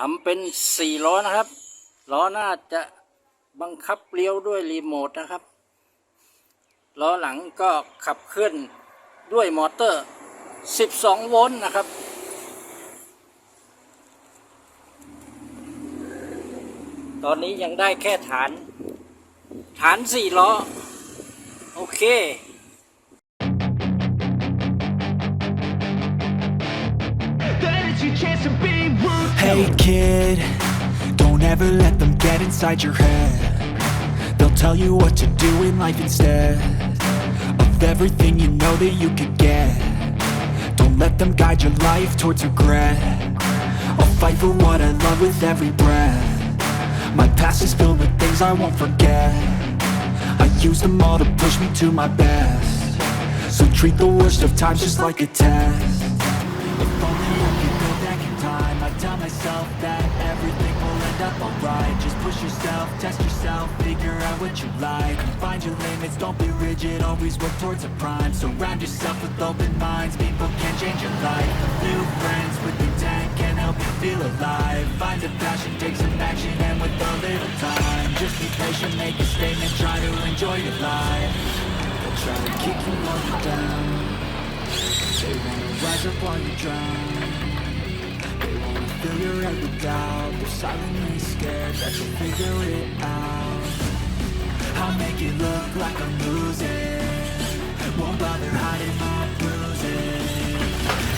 ทำเป็น4 ล้อนะครับล้อหน้าจะบังคับเลี้ยวด้วยรีโมทนะครับล้อหลังก็ขับเคลื่อนด้วยมอเตอร์12 โวลต์นะครับตอนนี้ยังได้แค่ฐาน4 ล้อโอเคHey kid, don't ever let them get inside your head. They'll tell you what to do in life instead of everything you know that you could get. Don't let them guide your life towards regret. I'll fight for what I love with every breath. My past is filled with things I won't forget. I use them all to push me to my best. So treat the worst of times just like a test. If only I could go back in time, I'd tell myself that everything will end up alright. Just push yourself, test yourself, figure out what you like. Find your limits, don't be rigid, always work towards a prime. Surround yourself with open minds, people can change your life. A few friends with intent can help you feel alive. Find a passion, take some action, and with a little time, just be patient, make a statement, try to enjoy your life. They'll try to kick you while you're down. They wanna rise up while you drown. They wanna fill your head with doubt. They're silently scared that you'll figure it out. I'll make it look like I'm losing. Won't bother hiding my bruises.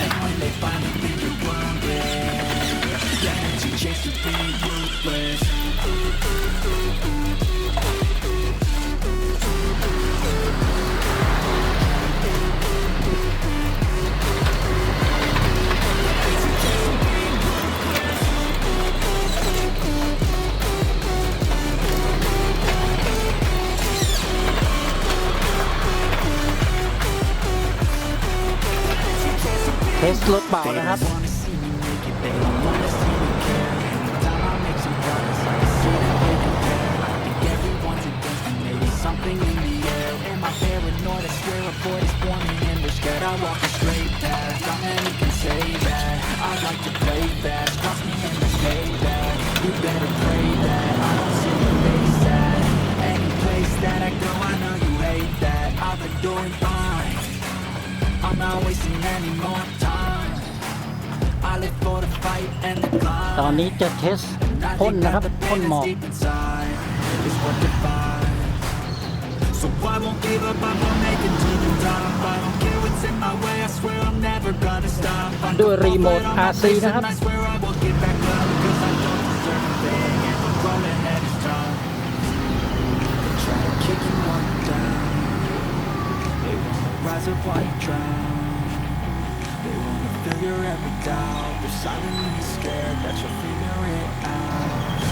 And when they finally think you're wounded, then it's your chance to be ruthless.เทสรถเบานะครับ Something in the air, am I paranoid? I swear a void is warning and they're scared I walk a straight path. Not many can say that. I like to play fast. Cross me and just pay that. You better pray that I don't see your face at any place that I go. I know you hate that. I've been doing fine. I'm not wasting any more time. I live for the fight and the climb. ตอนนี้จะเทสพ่นนะครับพ่นหมอก So I won't give up, I'm gonna make it to the top. I don't care what's in my way, I swear I'm never gonna stop. ด้วยรีโมท RC นะครับ I swear I won't get back up, cause I don't deserve a thing, and the road ahead is tough. They try to kick you while you're down. They wanna rise up while you drown. They wanna fill your head with doubt. They're silently scared that you'll figure it out.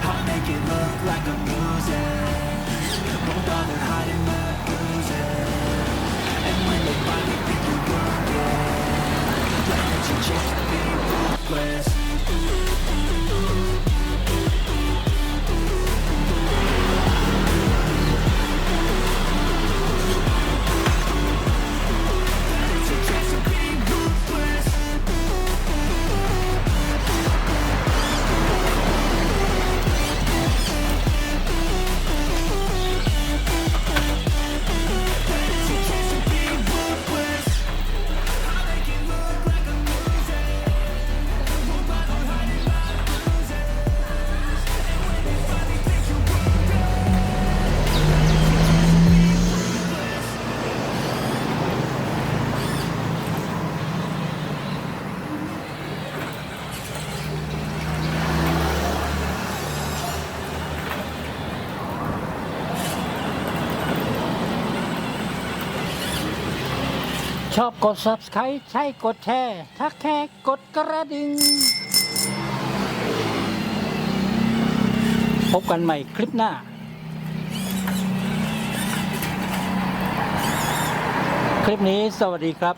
I'll make it look like I'm losing.Won't bother hiding my bruises. And when they finally think you're wounded, then it's your chance to be ruthless. It's your chance to be ruthless. ชอบกด Subscribe ใช่กดแชร์ถ้าแค่กดกระดิ่งพบกันใหม่คลิปหน้าคลิปนี้สวัสดีครับ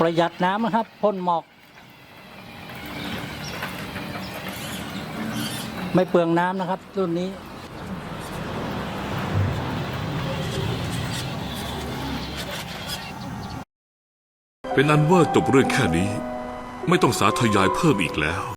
ประหยัดน้ำนะครับพ่นหมอก ไม่เปลืองน้ำนะครับรุ่นนี้เป็นอันว่าจบเรื่องแค่นี้ไม่ต้องสาธยายเพิ่มอีกแล้ว